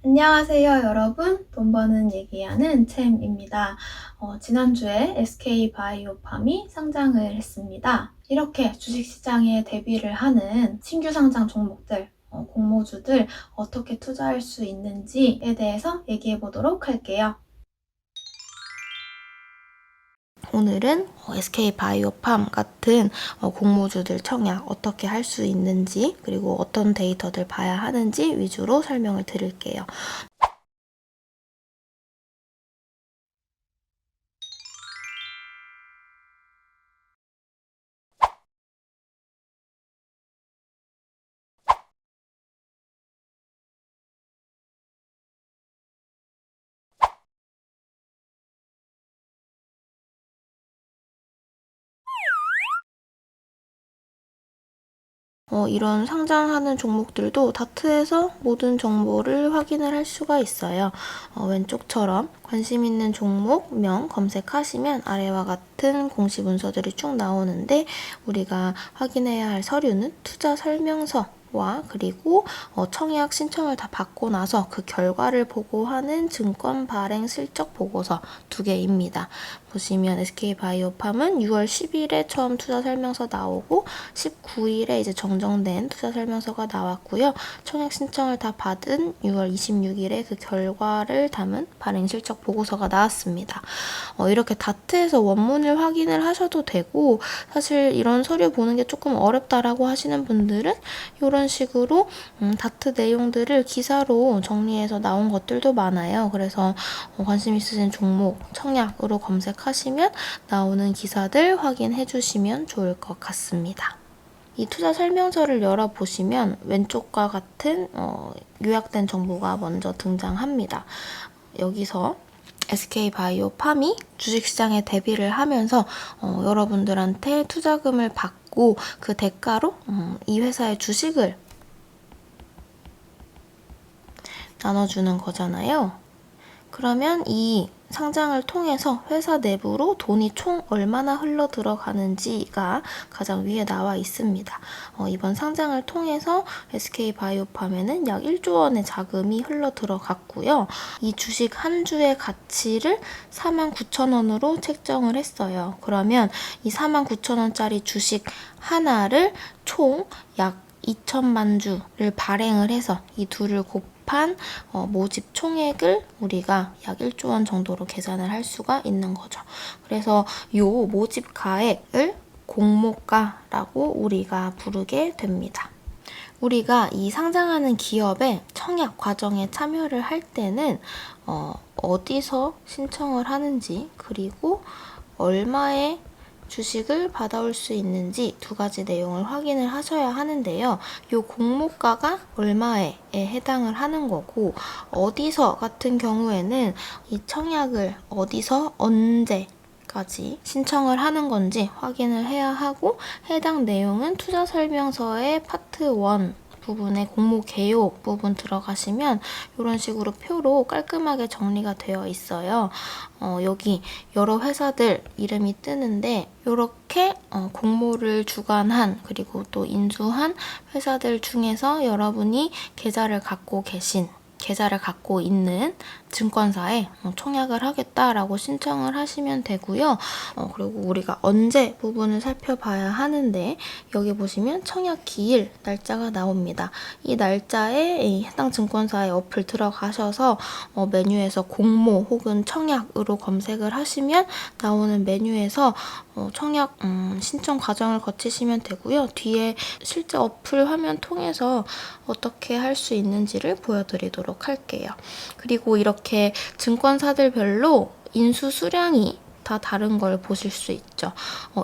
안녕하세요, 여러분. 돈 버는 얘기하는 챔입니다. 지난주에 SK바이오팜이 상장을 했습니다. 이렇게 주식시장에 데뷔를 하는 신규 상장 종목들, 공모주들 어떻게 투자할 수 있는지에 대해서 얘기해 보도록 할게요. 오늘은 SK바이오팜 같은 공모주들 청약 어떻게 할 수 있는지, 그리고 어떤 데이터들 봐야 하는지 위주로 설명을 드릴게요. 이런 상장하는 종목들도 다트에서 모든 정보를 확인을 할 수가 있어요. 왼쪽처럼 관심 있는 종목명 검색하시면 아래와 같은 공시 문서들이 쭉 나오는데, 우리가 확인해야 할 서류는 투자 설명서 와 그리고 청약 신청을 다 받고 나서 그 결과를 보고하는 증권 발행 실적 보고서 2개입니다. 보시면 SK바이오팜은 6월 10일에 처음 투자 설명서 나오고 19일에 이제 정정된 투자 설명서가 나왔고요. 청약 신청을 다 받은 6월 26일에 그 결과를 담은 발행 실적 보고서가 나왔습니다. 이렇게 다트에서 원문을 확인을 하셔도 되고, 사실 이런 서류 보는 게 조금 어렵다라고 하시는 분들은 이런 식으로 다트 내용들을 기사로 정리해서 나온 것들도 많아요. 그래서 관심 있으신 종목 청약으로 검색하시면 나오는 기사들 확인해 주시면 좋을 것 같습니다. 이 투자 설명서를 열어보시면 왼쪽과 같은 요약된 정보가 먼저 등장합니다. 여기서 SK바이오팜이 주식시장에 데뷔를 하면서 여러분들한테 투자금을 받고 그 대가로 이 회사의 주식을 나눠주는 거잖아요. 그러면 이 상장을 통해서 회사 내부로 돈이 총 얼마나 흘러 들어가는지가 가장 위에 나와 있습니다. 이번 상장을 통해서 SK바이오팜에는 약 1조 원의 자금이 흘러 들어갔고요. 이 주식 한 주의 가치를 49,000원으로 책정을 했어요. 그러면 이 49,000원짜리 주식 하나를 총 약 2천만 주를 발행을 해서 이 둘을 곱한 모집 총액을 우리가 약 1조 원 정도로 계산을 할 수가 있는 거죠. 그래서 이 모집 가액을 공모가라고 우리가 부르게 됩니다. 우리가 이 상장하는 기업의 청약 과정에 참여를 할 때는 어디서 신청을 하는지, 그리고 얼마의 주식을 받아올 수 있는지 2가지 내용을 확인을 하셔야 하는데요. 이 공모가가 얼마에 해당을 하는 거고, 어디서 같은 경우에는 이 청약을 어디서 언제 까지 신청을 하는 건지 확인을 해야 하고, 해당 내용은 투자 설명서의 파트 1 부분에 공모 개요 부분 들어가시면 이런 식으로 표로 깔끔하게 정리가 되어 있어요. 여기 여러 회사들 이름이 뜨는데, 이렇게 공모를 주관한 그리고 또 인수한 회사들 중에서 여러분이 계좌를 갖고 있는 증권사에 청약을 하겠다라고 신청을 하시면 되고요. 그리고 우리가 언제 부분을 살펴봐야 하는데, 여기 보시면 청약 기일 날짜가 나옵니다. 이 날짜에 해당 증권사의 어플 들어가셔서 메뉴에서 공모 혹은 청약으로 검색을 하시면 나오는 메뉴에서 청약 신청 과정을 거치시면 되고요. 뒤에 실제 어플 화면 통해서 어떻게 할 수 있는지를 보여드리도록 할게요. 그리고 이렇게 증권사들별로 인수 수량이 다 다른 걸 보실 수 있죠.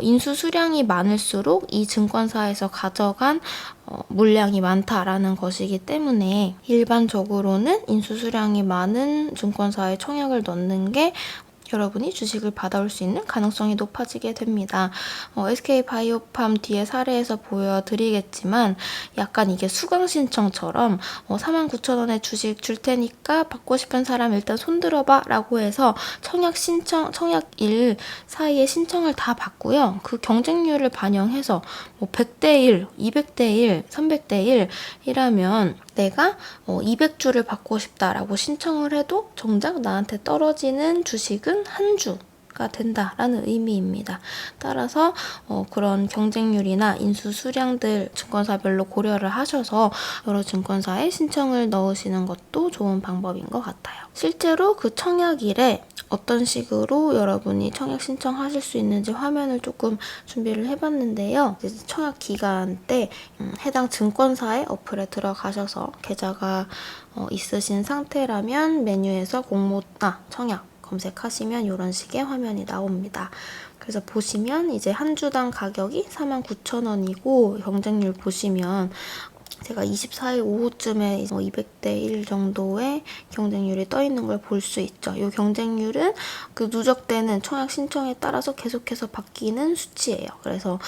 인수 수량이 많을수록 이 증권사에서 가져간 물량이 많다라는 것이기 때문에 일반적으로는 인수 수량이 많은 증권사에 청약을 넣는 게 여러분이 주식을 받아올 수 있는 가능성이 높아지게 됩니다. SK바이오팜 뒤에 사례에서 보여드리겠지만 약간 이게 수강 신청처럼 49,000원에 주식 줄 테니까 받고 싶은 사람 일단 손들어봐 라고 해서 청약일 사이에 신청을 다 받고요. 그 경쟁률을 반영해서 100대 1, 200대 1, 300대 1 이라면 내가 200주를 받고 싶다라고 신청을 해도 정작 나한테 떨어지는 주식은 한 주가 된다라는 의미입니다. 따라서 그런 경쟁률이나 인수 수량들 증권사별로 고려를 하셔서 여러 증권사에 신청을 넣으시는 것도 좋은 방법인 것 같아요. 실제로 그 청약일에 어떤 식으로 여러분이 청약 신청하실 수 있는지 화면을 조금 준비를 해봤는데요. 이제 청약 기간 때 해당 증권사의 어플에 들어가셔서 계좌가 있으신 상태라면 메뉴에서 공모나 청약 검색하시면 이런 식의 화면이 나옵니다. 그래서 보시면 이제 한 주당 가격이 49,000원이고 경쟁률 보시면 제가 24일 오후쯤에 200대 1 정도의 경쟁률이 떠 있는 걸 볼 수 있죠. 이 경쟁률은 그 누적되는 청약 신청에 따라서 계속해서 바뀌는 수치예요. 그래서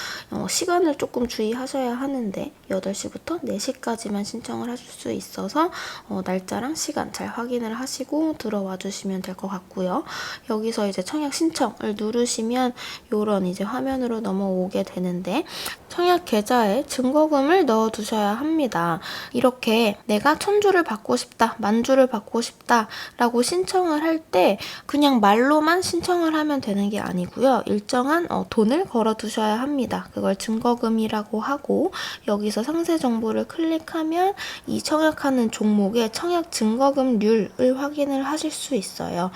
시간을 조금 주의하셔야 하는데 8시부터 4시까지만 신청을 하실 수 있어서 날짜랑 시간 잘 확인을 하시고 들어와 주시면 될 것 같고요. 여기서 이제 청약 신청을 누르시면 이런 이제 화면으로 넘어오게 되는데 청약 계좌에 증거금을 넣어 두셔야 합니다. 이렇게 내가 1000주를 받고 싶다, 10,000주를 받고 싶다 라고 신청을 할 때 그냥 말로만 신청을 하면 되는 게 아니고요. 일정한 돈을 걸어 두셔야 합니다. 그걸 증거금이라고 하고 여기서 상세 정보를 클릭하면 이 청약하는 종목의 청약 증거금률을 확인을 하실 수 있어요.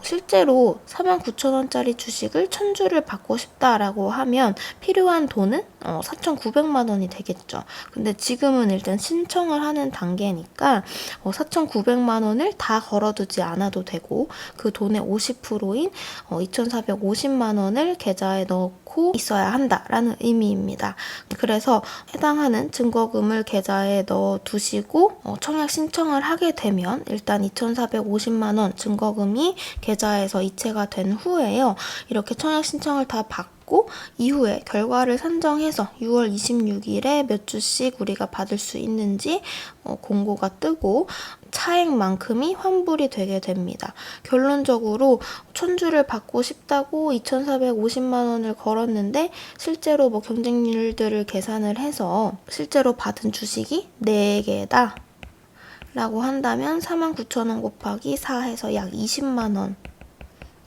실제로 49,000원짜리 주식을 1000주를 받고 싶다라고 하면 필요한 돈은 4,900만 원이 되겠죠. 근데 지금은 일단 신청을 하는 단계니까 4,900만 원을 다 걸어두지 않아도 되고 그 돈의 50%인 2,450만 원을 계좌에 넣고 있어야 한다라는 의미입니다. 그래서 해당하는 증거금을 계좌에 넣어두시고 청약 신청을 하게 되면 일단 2,450만 원 증거금이 계좌에서 이체가 된 후에요. 이렇게 청약 신청을 다 받고 이후에 결과를 산정해서 6월 26일에 몇 주씩 우리가 받을 수 있는지 공고가 뜨고 차액만큼이 환불이 되게 됩니다. 결론적으로 1000주를 받고 싶다고 2,450만 원을 걸었는데 실제로 경쟁률들을 계산을 해서 실제로 받은 주식이 4개다 라고 한다면 49,000원 곱하기 4 해서 약 20만 원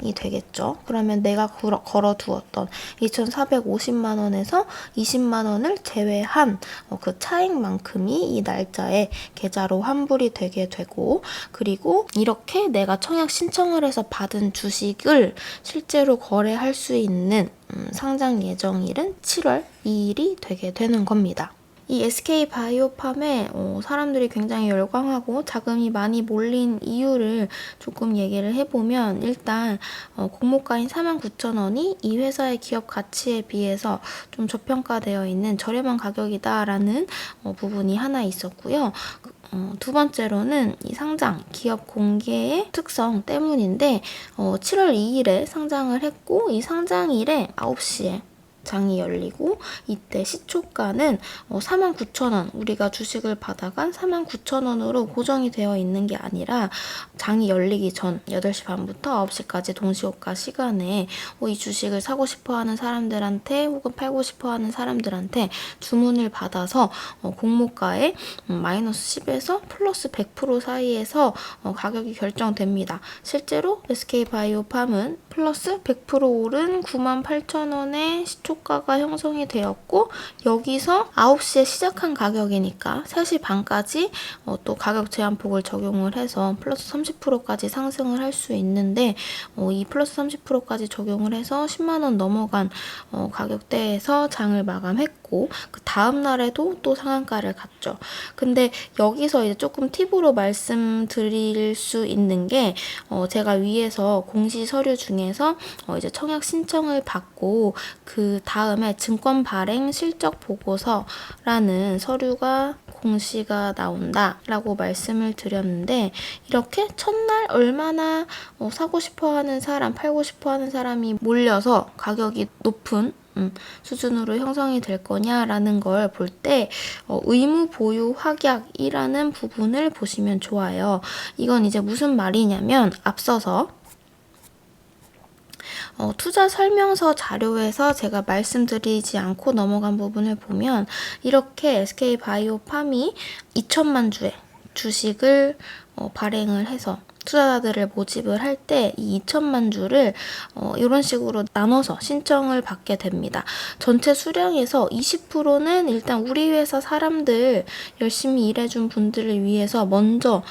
이 되겠죠. 그러면 내가 걸어두었던 2,450만 원에서 20만 원을 제외한 그 차액만큼이 이 날짜에 계좌로 환불이 되게 되고 그리고 이렇게 내가 청약 신청을 해서 받은 주식을 실제로 거래할 수 있는 상장 예정일은 7월 2일이 되게 되는 겁니다. 이 SK바이오팜에 사람들이 굉장히 열광하고 자금이 많이 몰린 이유를 조금 얘기를 해보면 일단 공모가인 49,000원이 이 회사의 기업 가치에 비해서 좀 저평가되어 있는 저렴한 가격이다라는 부분이 하나 있었고요. 두 번째로는 이 상장, 기업 공개의 특성 때문인데 7월 2일에 상장을 했고 이 상장일에 9시에 장이 열리고 이때 시초가는 49,000원 우리가 주식을 받아간 49,000원으로 고정이 되어 있는 게 아니라 장이 열리기 전 8시 반부터 9시까지 동시호가 시간에 이 주식을 사고 싶어하는 사람들한테 혹은 팔고 싶어하는 사람들한테 주문을 받아서 공모가에 마이너스 10에서 플러스 100% 사이에서 가격이 결정됩니다. 실제로 SK바이오팜은 플러스 100% 오른 98,000원의 시초가가 형성이 되었고 여기서 9시에 시작한 가격이니까 3시 반까지 또 가격 제한폭을 적용을 해서 플러스 30%까지 상승을 할 수 있는데 이 플러스 30%까지 적용을 해서 10만 원 넘어간 가격대에서 장을 마감했고 그 다음 날에도 또 상한가를 갔죠. 근데 여기서 이제 조금 팁으로 말씀드릴 수 있는 게 제가 위에서 공시 서류 중에서 이제 청약 신청을 받고 그 다음에 증권 발행 실적 보고서라는 서류가 공시가 나온다라고 말씀을 드렸는데 이렇게 첫날 얼마나 사고 싶어하는 사람, 팔고 싶어하는 사람이 몰려서 가격이 높은 수준으로 형성이 될 거냐라는 걸 볼 때 의무 보유 확약이라는 부분을 보시면 좋아요. 이건 이제 무슨 말이냐면 앞서서 투자 설명서 자료에서 제가 말씀드리지 않고 넘어간 부분을 보면 이렇게 SK바이오팜이 2천만 주의 주식을 발행을 해서 투자자들을 모집을 할 때 이 2천만 주를 이런 식으로 나눠서 신청을 받게 됩니다. 전체 수량에서 20%는 일단 우리 회사 사람들 열심히 일해준 분들을 위해서 먼저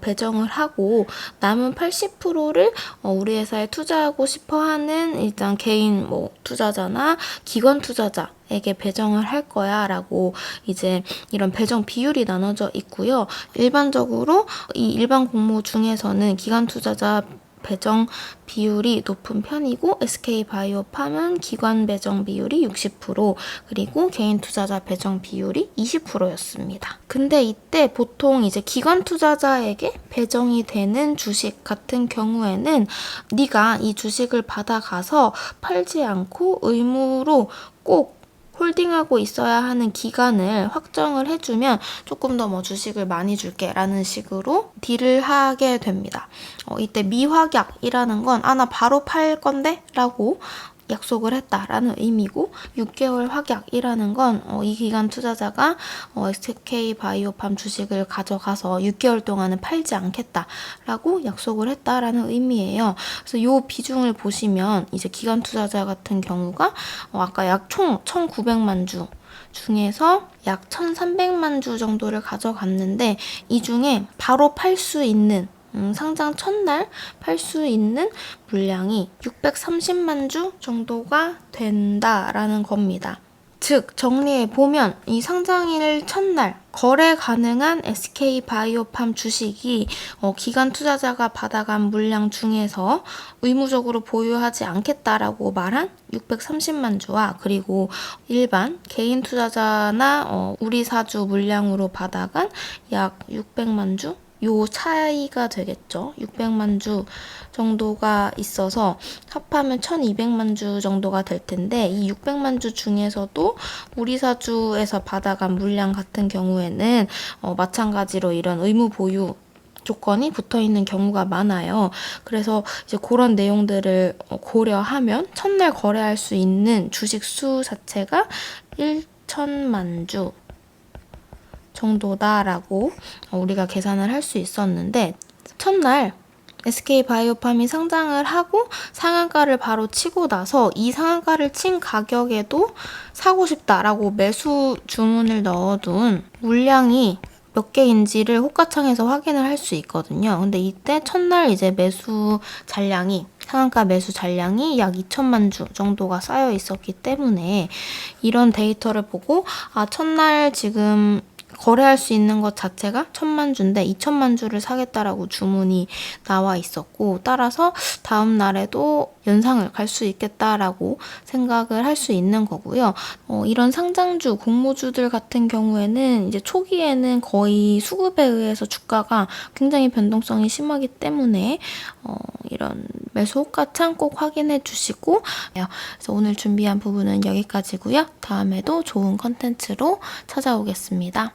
배정을 하고 남은 80%를 우리 회사에 투자하고 싶어하는 일단 개인 투자자나 기관 투자자 에게 배정을 할 거야 라고 이제 이런 배정 비율이 나눠져 있고요. 일반적으로 이 일반 공모 중에서는 기관 투자자 배정 비율이 높은 편이고 SK바이오팜은 기관 배정 비율이 60% 그리고 개인 투자자 배정 비율이 20%였습니다. 근데 이때 보통 이제 기관 투자자에게 배정이 되는 주식 같은 경우에는 네가 이 주식을 받아가서 팔지 않고 의무로 꼭 홀딩하고 있어야 하는 기간을 확정을 해주면 조금 더 주식을 많이 줄게 라는 식으로 딜을 하게 됩니다. 이때 미확약이라는 건 나 바로 팔 건데? 라고 약속을 했다라는 의미고 6개월 확약이라는 건 이 기간 투자자가 SK바이오팜 주식을 가져가서 6개월 동안은 팔지 않겠다라고 약속을 했다라는 의미예요. 그래서 이 비중을 보시면 이제 기간 투자자 같은 경우가 아까 약 총 1,900만 주 중에서 약 1,300만 주 정도를 가져갔는데 이 중에 바로 팔 수 있는 상장 첫날 팔 수 있는 물량이 630만 주 정도가 된다라는 겁니다. 즉 정리해보면 이 상장일 첫날 거래 가능한 SK바이오팜 주식이 기관 투자자가 받아간 물량 중에서 의무적으로 보유하지 않겠다라고 말한 630만 주와 그리고 일반 개인 투자자나 우리 사주 물량으로 받아간 약 600만 주? 요 차이가 되겠죠. 600만 주 정도가 있어서 합하면 1200만 주 정도가 될 텐데 이 600만 주 중에서도 우리 사주에서 받아간 물량 같은 경우에는 마찬가지로 이런 의무 보유 조건이 붙어 있는 경우가 많아요. 그래서 이제 그런 내용들을 고려하면 첫날 거래할 수 있는 주식 수 자체가 1천만 주 정도다라고 우리가 계산을 할 수 있었는데 첫날 SK바이오팜이 상장을 하고 상한가를 바로 치고 나서 이 상한가를 친 가격에도 사고 싶다라고 매수 주문을 넣어둔 물량이 몇 개인지를 호가창에서 확인을 할 수 있거든요. 근데 이때 첫날 이제 상한가 매수 잔량이 약 2천만 주 정도가 쌓여 있었기 때문에 이런 데이터를 보고 첫날 지금 거래할 수 있는 것 자체가 1,000만 주인데 2천만 주를 사겠다라고 주문이 나와 있었고 따라서 다음 날에도 연상을 갈 수 있겠다라고 생각을 할 수 있는 거고요. 이런 상장주, 공모주들 같은 경우에는 이제 초기에는 거의 수급에 의해서 주가가 굉장히 변동성이 심하기 때문에 이런 매수 호가창 꼭 확인해 주시고 그래서 오늘 준비한 부분은 여기까지고요. 다음에도 좋은 컨텐츠로 찾아오겠습니다.